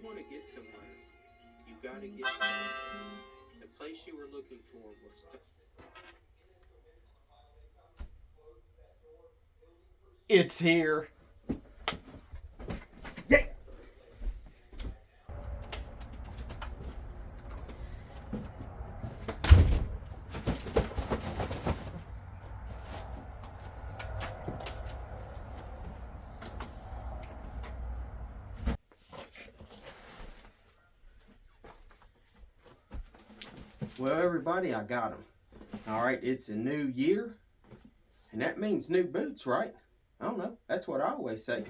want to get somewhere, you got to get somewhere. The place you were looking for was... It's here. Yeah. Well, everybody, I got them. All right, it's a new year, and that means new boots, right? I don't know. That's what I always say.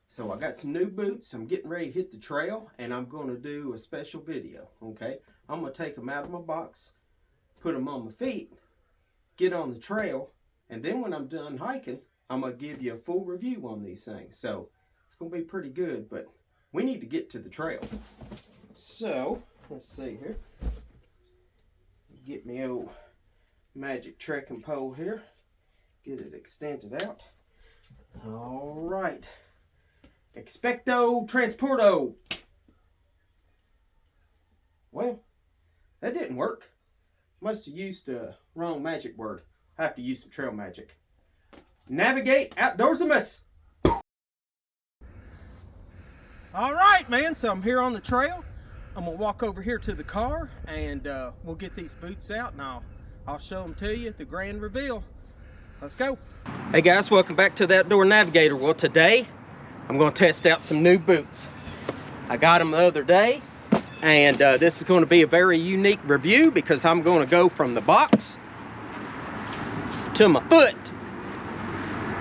So I got some new boots. I'm getting ready to hit the trail, and I'm going to do a special video, okay? I'm going to take them out of my box, put them on my feet, get on the trail, and then when I'm done hiking, I'm going to give you a full review on these things. So it's going to be pretty good, but we need to get to the trail. So, let's see here. Get me old magic trekking pole here. Get it extended out. All right. Expecto transporto. Well, that didn't work. Must have used the wrong magic word. I have to use some trail magic. Navigate outdoorsimus. All right, man. So I'm here on the trail. I'm gonna walk over here to the car and we'll get these boots out and I'll show them to you, the grand reveal. Let's go. Hey guys, welcome back to the Outdoor Navigator. Well, today I'm gonna test out some new boots. I got them the other day and this is going to be a very unique review because I'm going to go from the box to my foot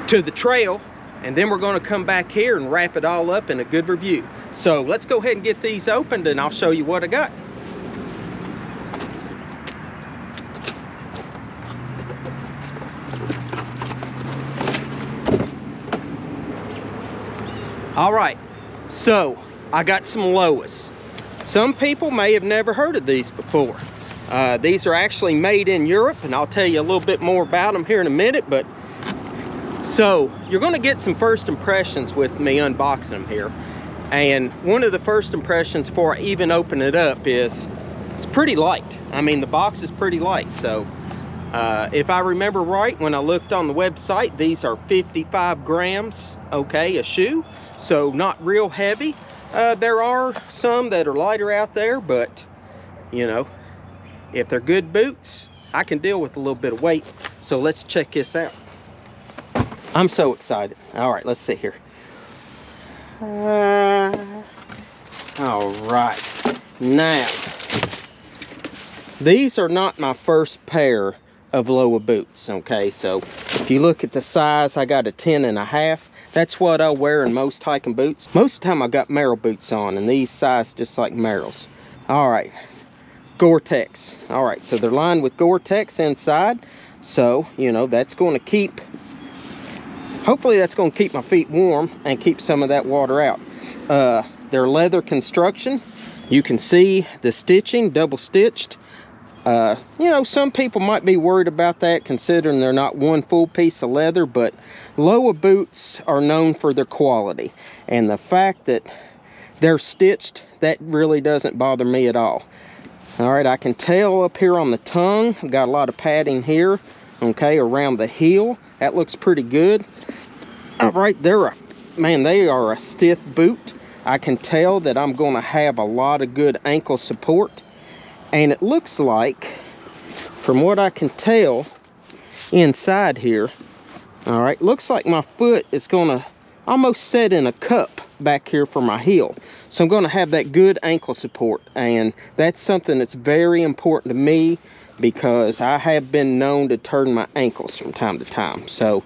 to the trail, and then we're going to come back here and wrap it all up in a good review. So let's go ahead and get these opened and I'll show you what I got. All right, so I got some Lowas. Some people may have never heard of these before. These are actually made in Europe, and I'll tell you a little bit more about them here in a minute. But so you're going to get some first impressions with me unboxing them here. And one of the first impressions before I even open it up is it's pretty light. I mean, the box is pretty light. So if I remember right, when I looked on the website, these are 55 grams, okay, a shoe. So not real heavy. There are some that are lighter out there, but you know, if they're good boots, I can deal with a little bit of weight. So let's check this out. I'm so excited. All right, let's see here. All right, now these are not my first pair of Lowa boots, okay? So if you look at the size, I got a 10.5. That's what I wear in most hiking boots. Most of the time I got Merrell boots on, and these size just like Merrells. All right, Gore-Tex. All right, so they're lined with Gore-Tex inside. So, you know, that's going to keep, hopefully that's going to keep my feet warm and keep some of that water out. They're leather construction. You can see the stitching, double stitched. You know, some people might be worried about that considering they're not one full piece of leather, but Lowa boots are known for their quality. And the fact that they're stitched, that really doesn't bother me at all. All right, I can tell up here on the tongue, I've got a lot of padding here, okay, around the heel. That looks pretty good. All right, they are a stiff boot. I can tell that I'm going to have a lot of good ankle support. And it looks like, from what I can tell inside here, all right, looks like my foot is going to almost set in a cup back here for my heel. So I'm going to have that good ankle support. And that's something that's very important to me because I have been known to turn my ankles from time to time. So,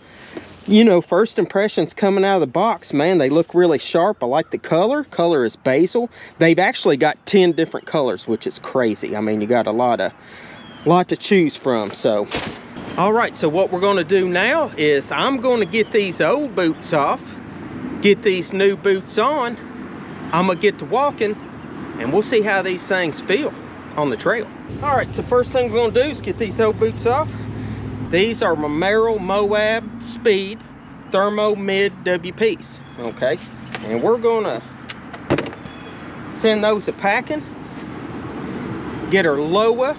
you know, first impressions coming out of the box, man, they look really sharp. I like the color. Color is basil. They've actually got 10 different colors, which is crazy. I mean, you got a lot to choose from. So, all right, so what we're going to do now is I'm going to get these old boots off, get these new boots on. I'm going to get to walking, and we'll see how these things feel on the trail. All right, so first thing we're going to do is get these old boots off. These are my Merrell Moab Speed Thermo Mid WPs, okay? And we're gonna send those a packing. Get her Lowa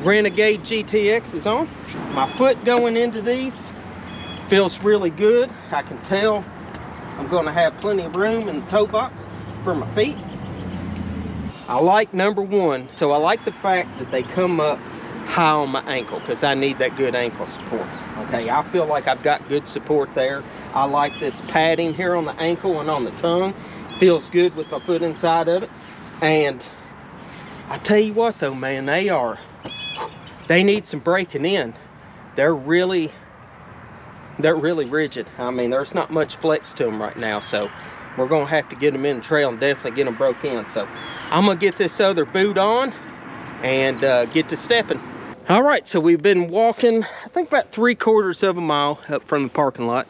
Renegade GTXs on. My foot going into these feels really good. I can tell I'm going to have plenty of room in the toe box for my feet. I like number one, so I like the fact that they come up high on my ankle because I need that good ankle support. Okay, I feel like I've got good support there. I like this padding here on the ankle and on the tongue. Feels good with my foot inside of it. And I tell you what though, man, they need some breaking in. They're really rigid. I mean, there's not much flex to them right now, so we're gonna have to get them in the trail and definitely get them broke in. So I'm gonna get this other boot on and get to stepping. All right, so we've been walking, I think about 3/4 of a mile up from the parking lot.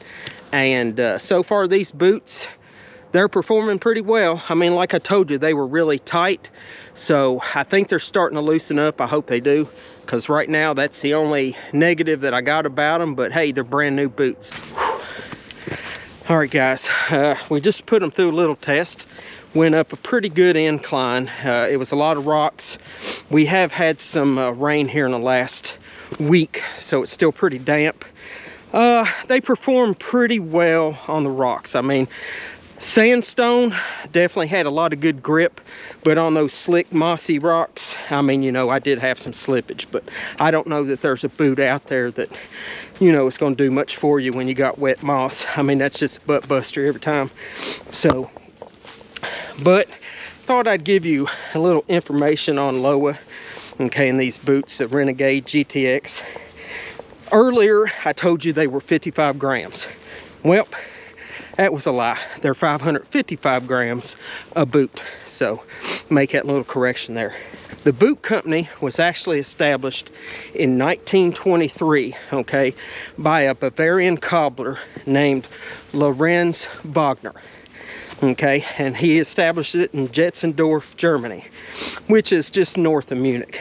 And so far these boots, they're performing pretty well. I mean, like I told you, they were really tight. So I think they're starting to loosen up. I hope they do, because right now that's the only negative that I got about them. But hey, they're brand new boots. All right, guys, we just put them through a little test. Went up a pretty good incline. It was a lot of rocks. We have had some rain here in the last week, so it's still pretty damp. They perform pretty well on the rocks. I mean, sandstone definitely had a lot of good grip, but on those slick mossy rocks, I mean, you know, I did have some slippage. But I don't know that there's a boot out there that, you know, it's going to do much for you when you got wet moss. I mean, that's just a butt buster every time. So, but thought I'd give you a little information on Lowa, okay, and these boots, the Renegade GTX. Earlier I told you they were 55 grams. Well, that was a lie. They're 555 grams a boot, so make that little correction there. The boot company was actually established in 1923, okay, by a Bavarian cobbler named Lorenz Wagner. Okay, and he established it in Jetzendorf, Germany, which is just north of Munich.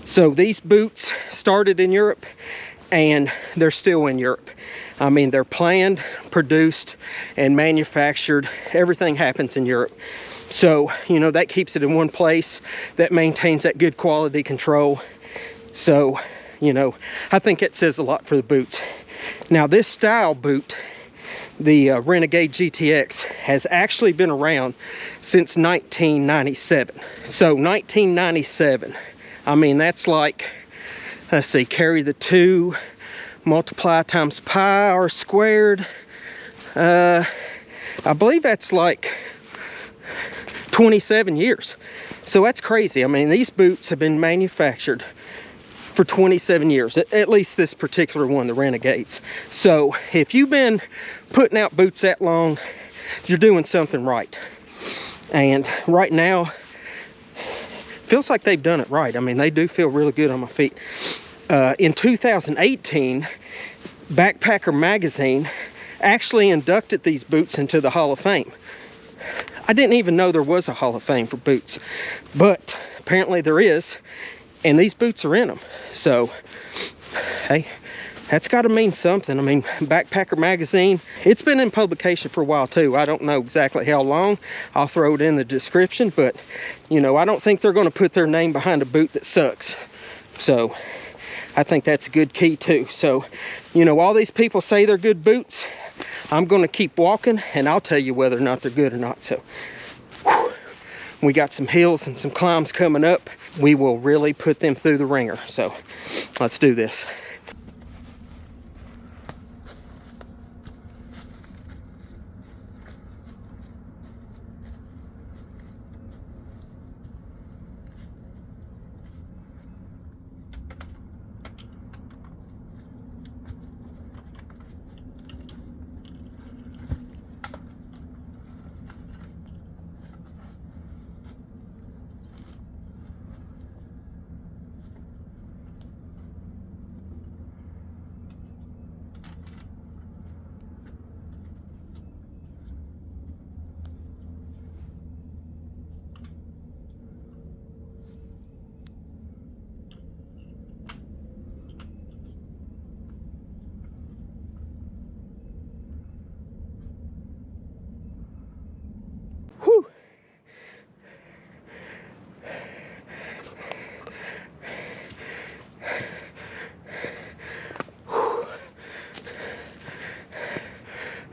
So these boots started in Europe, and they're still in Europe. I mean, they're planned, produced, and manufactured. Everything happens in Europe. So, you know, that keeps it in one place. That maintains that good quality control. So, you know, I think it says a lot for the boots. Now, this style boot, the Renegade GTX, has actually been around since 1997. So 1997, I mean, that's like, let's see, carry the 2, multiply times pi r squared. I believe that's like 27 years. So that's crazy. I mean, these boots have been manufactured for 27 years, at least this particular one, the Renegades. So if you've been putting out boots that long, you're doing something right. And right now, feels like they've done it right. I mean, they do feel really good on my feet. In 2018, Backpacker magazine actually inducted these boots into the Hall of Fame. I didn't even know there was a Hall of Fame for boots, but apparently there is. And these boots are in them. So, hey, that's got to mean something. I mean, Backpacker magazine, it's been in publication for a while too. I don't know exactly how long. I'll throw it in the description. But, you know, I don't think they're going to put their name behind a boot that sucks. So, I think that's a good key too. So, you know, all these people say they're good boots. I'm going to keep walking, and I'll tell you whether or not they're good or not. So, whew, we got some hills and some climbs coming up. We will really put them through the ringer. So let's do this.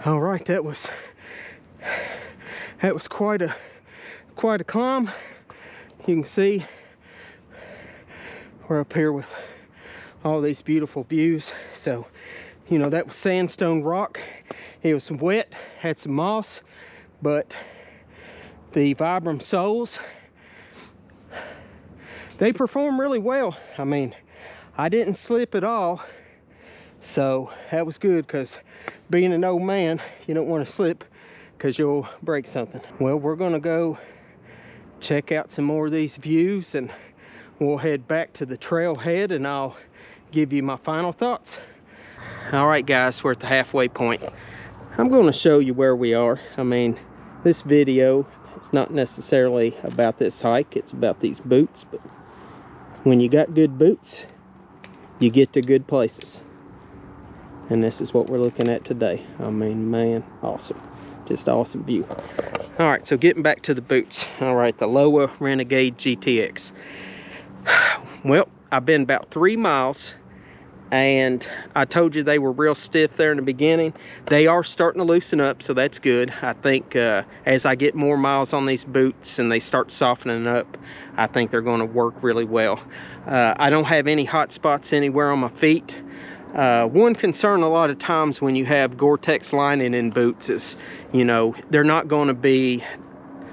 All right, that was quite a climb. You can see we're up here with all these beautiful views. So, you know, that was sandstone rock. It was wet, had some moss, but the Vibram soles, they perform really well. I mean, I didn't slip at all, so that was good, because being an old man, you don't want to slip because you'll break something. Well, we're gonna go check out some more of these views, and we'll head back to the trailhead and I'll give you my final thoughts. All right, guys, we're at the halfway point. I'm going to show you where we are. I mean, this video, it's not necessarily about this hike, it's about these boots, but when you got good boots, you get to good places. And this is what we're looking at today. I mean, man, awesome. Just awesome view. All right, so getting back to the boots. All right, the Lowa Renegade GTX. Well, I've been about 3 miles, and I told you they were real stiff there in the beginning. They are starting to loosen up, so that's good. I think as I get more miles on these boots and they start softening up, I think they're going to work really well. I don't have any hot spots anywhere on my feet. One concern a lot of times when you have Gore-Tex lining in boots is, you know, they're not going to be,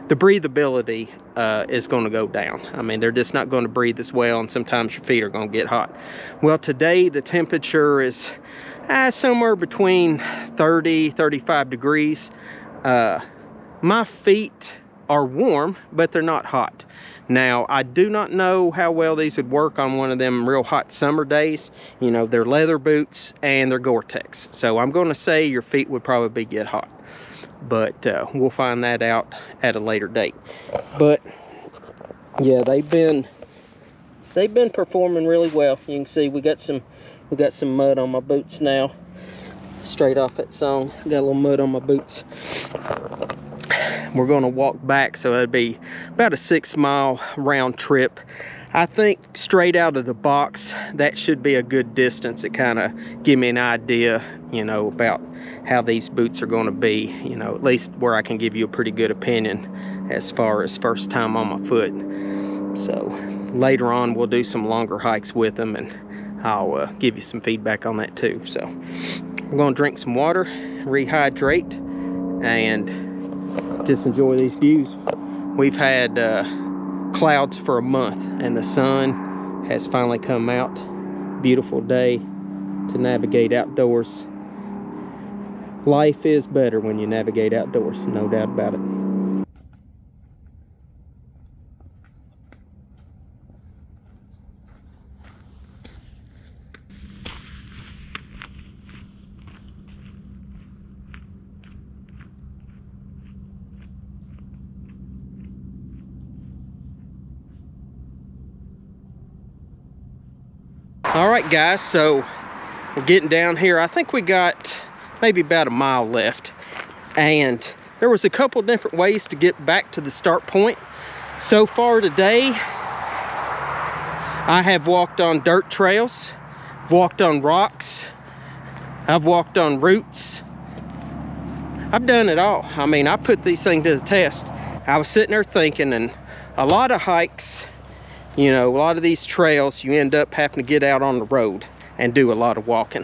the breathability is going to go down. I mean, they're just not going to breathe as well, and sometimes your feet are going to get hot. Well, today the temperature is somewhere between 30-35 degrees. My feet are warm, but they're not hot. Now, I do not know how well these would work on one of them real hot summer days. You know, they're leather boots and they're Gore-Tex. So I'm going to say your feet would probably get hot. But we'll find that out at a later date. But yeah, they've been performing really well. You can see we got some mud on my boots now. Straight off that song, got a little mud on my boots. We're going to walk back, so it'll be about a 6-mile round trip. I think straight out of the box, that should be a good distance to kind of give me an idea, you know, about how these boots are going to be, you know, at least where I can give you a pretty good opinion as far as first time on my foot. So later on, we'll do some longer hikes with them, and I'll give you some feedback on that too. So we're going to drink some water, rehydrate, and just enjoy these views. We've had clouds for a month, and the sun has finally come out. Beautiful day to navigate outdoors. Life is better when you navigate outdoors, no doubt about it. All right, guys, so we're getting down here. I think we got maybe about a mile left, and there was a couple different ways to get back to the start point. So far today, I have walked on dirt trails, walked on rocks, I've walked on roots. I've done it all. I mean, I put these things to the test. I was sitting there thinking, and a lot of hikes, you know, a lot of these trails, you end up having to get out on the road and do a lot of walking.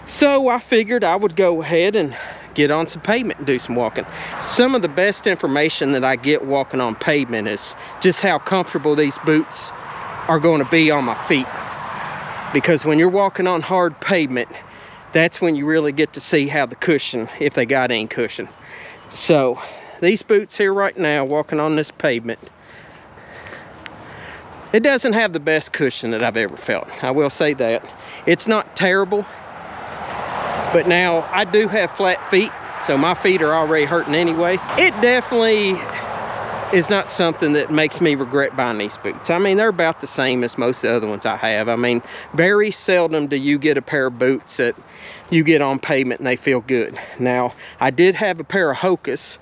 So I figured I would go ahead and get on some pavement and do some walking. Some of the best information that I get walking on pavement is just how comfortable these boots are going to be on my feet. Because when you're walking on hard pavement, that's when you really get to see how the cushion, if they got any cushion. So these boots here right now, walking on this pavement, it doesn't have the best cushion that I've ever felt. I will say that. It's not terrible, but now I do have flat feet, so my feet are already hurting anyway. It definitely is not something that makes me regret buying these boots. I mean, they're about the same as most of the other ones I have. I mean, very seldom do you get a pair of boots that you get on pavement and they feel good. Now, I did have a pair of Hokas,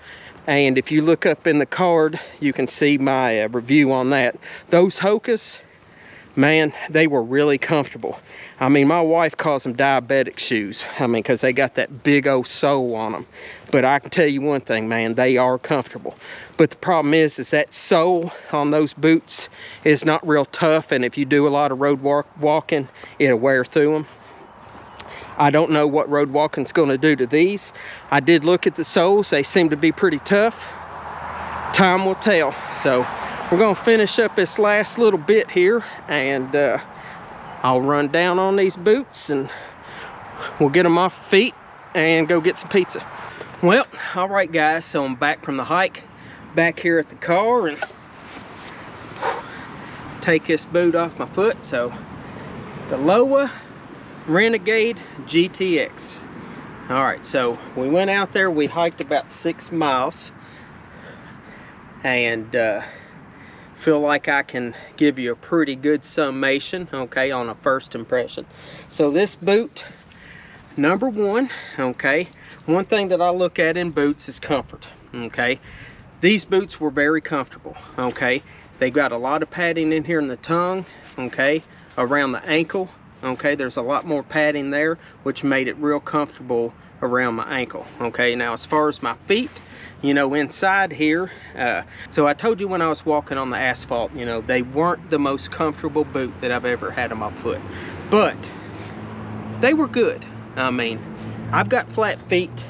and if you look up in the card, you can see my review on that. Those Hokas, man, they were really comfortable. I mean, my wife calls them diabetic shoes. I mean, because they got that big old sole on them. But I can tell you one thing, man, they are comfortable. But the problem is that sole on those boots is not real tough, and if you do a lot of road walking, it'll wear through them. I don't know what road walking's going to do to these. I did look at the soles. They seem to be pretty tough. Time will tell. So we're going to finish up this last little bit here, and I'll run down on these boots and we'll get them off feet and go get some pizza. Well, all right guys, so I'm back from the hike, back here at the car, and take this boot off my foot. So the Lowa Renegade GTX. All right, so we went out there, we hiked about 6 miles, and feel like I can give you a pretty good summation, okay, on a first impression. So this boot, number one, okay, one thing that I look at in boots is comfort, okay. These boots were very comfortable, okay. They got a lot of padding in here in the tongue, okay, around the ankle, okay. There's a lot more padding there, which made it real comfortable around my ankle, okay. Now as far as my feet, you know, inside here, so I told you when I was walking on the asphalt, you know, they weren't the most comfortable boot that I've ever had on my foot, but they were good. I mean, I've got flat feet,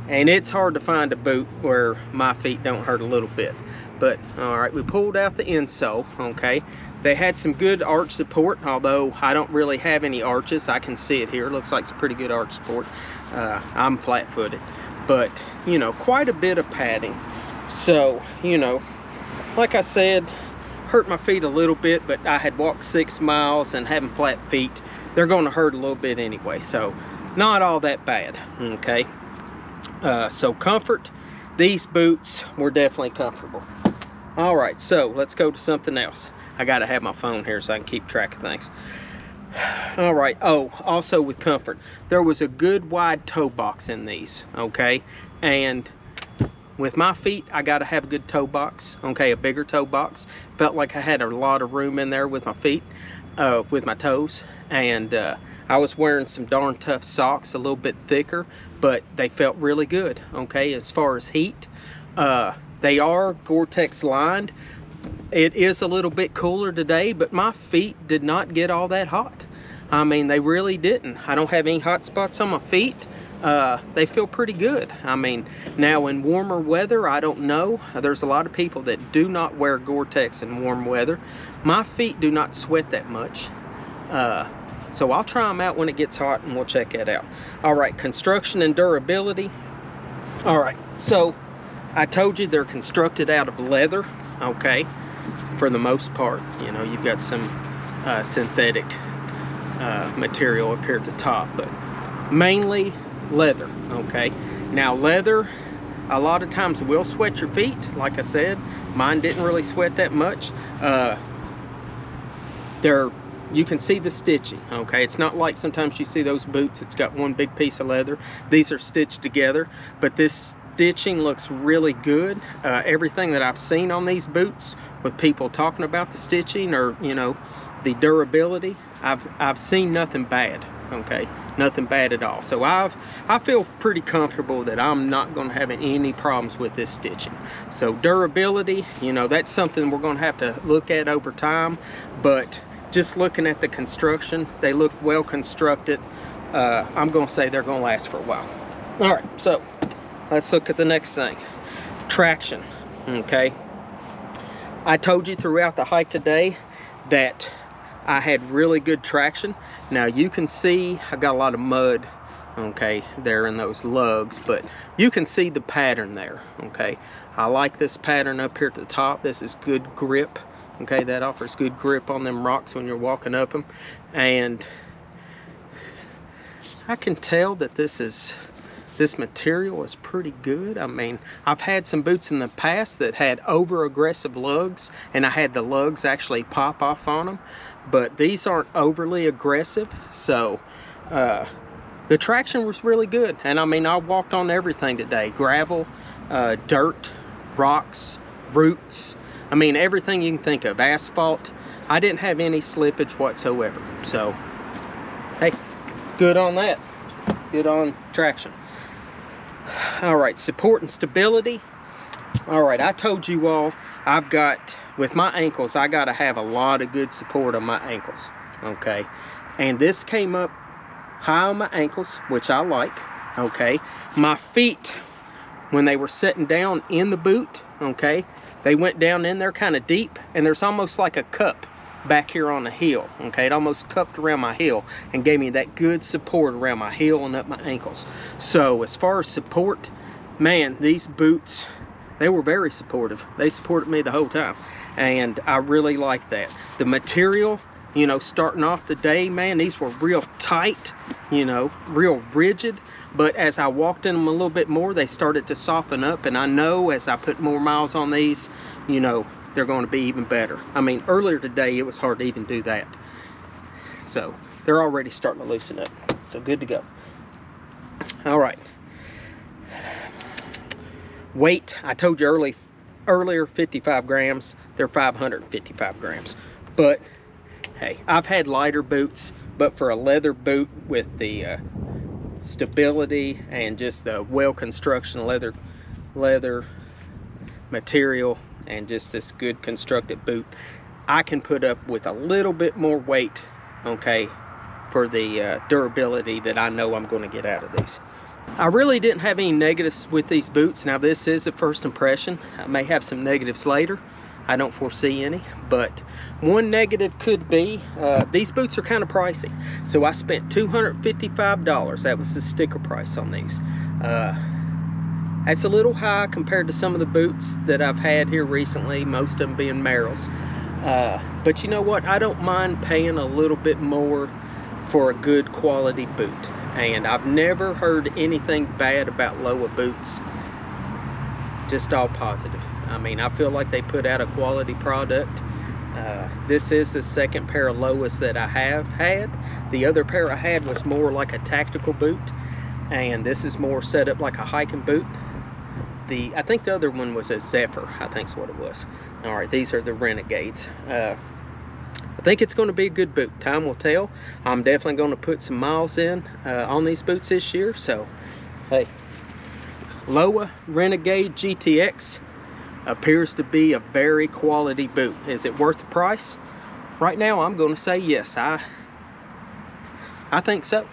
and it's hard to find a boot where my feet don't hurt a little bit. But all right, we pulled out the insole, okay. They had some good arch support, although I don't really have any arches. I can see it here. It looks like some pretty good arch support. I'm flat-footed, but you know, quite a bit of padding. So, you know, like I said, hurt my feet a little bit, but I had walked 6 miles, and having flat feet, they're going to hurt a little bit anyway. So, not all that bad, okay. So comfort, these boots were definitely comfortable. All right, so let's go to something else. I gotta have my phone here so I can keep track of things. All right, oh, also with comfort, there was a good wide toe box in these, okay? And with my feet, I gotta have a good toe box, okay, a bigger toe box. Felt like I had a lot of room in there with my feet, with my toes. And I was wearing some darn tough socks, a little bit thicker, but they felt really good, okay? As far as heat, they are Gore-Tex lined. It is a little bit cooler today, but my feet did not get all that hot. I mean, they really didn't. I don't have any hot spots on my feet. They feel pretty good. I mean, now in warmer weather, I don't know. There's a lot of people that do not wear Gore-Tex in warm weather. My feet do not sweat that much. So I'll try them out when it gets hot, and we'll check that out. All right, construction and durability. All right, so I told you they're constructed out of leather, okay, for the most part. You know, you've got some synthetic material up here at the top, but mainly leather, okay. Now leather, a lot of times will sweat your feet. Like I said, mine didn't really sweat that much. You can see the stitching, okay. It's not like sometimes you see those boots, it's got one big piece of leather. These are stitched together, but this stitching looks really good. Everything that I've seen on these boots with people talking about the stitching, or you know, the durability, I've seen nothing bad, okay, nothing bad at all. So I feel pretty comfortable that I'm not going to have any problems with this stitching. So durability, you know, that's something we're going to have to look at over time, but just looking at the construction, they look well constructed. I'm going to say they're going to last for a while. All right, so let's look at the next thing. Traction, okay. I told you throughout the hike today that I had really good traction. Now you can see I got a lot of mud, okay, there in those lugs, but you can see the pattern there, okay. I like this pattern up here at the top. This is good grip, okay. That offers good grip on them rocks when you're walking up them, and I can tell that this material is pretty good. I mean, I've had some boots in the past that had over aggressive lugs, and I had the lugs actually pop off on them, but these aren't overly aggressive. So the traction was really good. And I mean, I walked on everything today: gravel, dirt, rocks, roots, I mean, everything you can think of. Asphalt. I didn't have any slippage whatsoever. So, hey, good on that. Good on traction. All right, support and stability. All right, I told you all, I've got, with my ankles, I got to have a lot of good support on my ankles, okay? And this came up high on my ankles, which I like, okay? My feet, when they were sitting down in the boot, okay, they went down in there kind of deep, and there's almost like a cup back here on the heel, okay? It almost cupped around my heel and gave me that good support around my heel and up my ankles. So as far as support, man, these boots, they were very supportive. They supported me the whole time, and I really like that. The material, you know, starting off the day, man, these were real tight, you know, real rigid, but as I walked in them a little bit more, they started to soften up, and I know as I put more miles on these, you know, they're going to be even better. I mean, earlier today, it was hard to even do that. So they're already starting to loosen up. So good to go. All right. Weight, I told you earlier 55 grams. They're 555 grams. But hey, I've had lighter boots, but for a leather boot with the stability and just the well construction leather material and just this good constructed boot, I can put up with a little bit more weight, okay, for the durability that I know I'm going to get out of these. I really didn't have any negatives with these boots. Now, this is a first impression. I may have some negatives later. I don't foresee any, but one negative could be these boots are kind of pricey. So I spent $255. That was the sticker price on these. That's a little high compared to some of the boots that I've had here recently, most of them being Merrell's. But you know what? I don't mind paying a little bit more for a good quality boot. And I've never heard anything bad about Lowa boots. Just all positive. I mean, I feel like they put out a quality product. This is the second pair of Lowas that I have had. The other pair I had was more like a tactical boot, and this is more set up like a hiking boot. I think the other one was a Zephyr, I think is what it was. All right, these are the Renegades. I think it's going to be a good boot. Time will tell. I'm definitely going to put some miles in on these boots this year. So, hey, Lowa Renegade GTX appears to be a very quality boot. Is it worth the price? Right now, I'm going to say yes. I think so.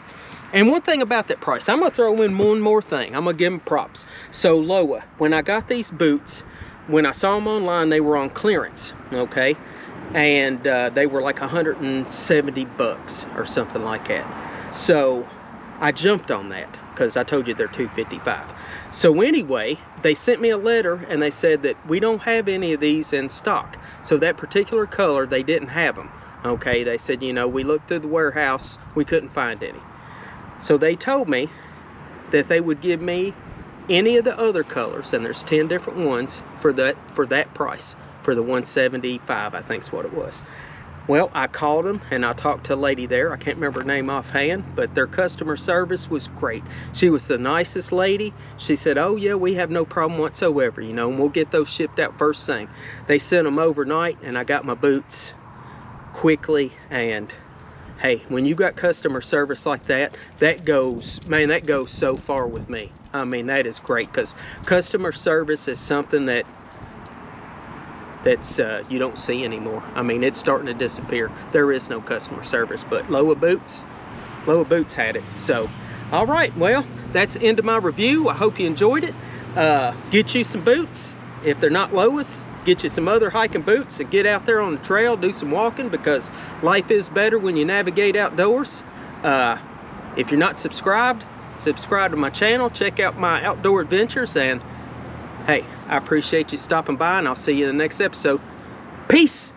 And one thing about that price, I'm going to throw in one more thing. I'm going to give them props. So Lowa, when I got these boots, when I saw them online, they were on clearance, okay? And they were like 170 bucks or something like that. So I jumped on that because I told you they're $255. So anyway, they sent me a letter and they said that we don't have any of these in stock. So that particular color, they didn't have them. Okay, they said, you know, we looked through the warehouse, we couldn't find any. So they told me that they would give me any of the other colors, and there's 10 different ones, for that price, for the 175, I think is what it was. Well, I called them and I talked to a lady there. I can't remember her name offhand, but their customer service was great. She was the nicest lady. She said, oh yeah, we have no problem whatsoever, you know, and we'll get those shipped out first thing. They sent them overnight and I got my boots quickly. And hey, when you got customer service like that, that goes, man, that goes so far with me. I mean, that is great, because customer service is something that's you don't see anymore. I mean, it's starting to disappear. There is no customer service, but Lowa Boots had it. So, all right, well, that's the end of my review. I hope you enjoyed it. Get you some boots. If they're not Lowas, get you some other hiking boots and get out there on the trail, do some walking, because life is better when you navigate outdoors. If you're not subscribed, subscribe to my channel, check out my outdoor adventures, and hey, I appreciate you stopping by, and I'll see you in the next episode. Peace!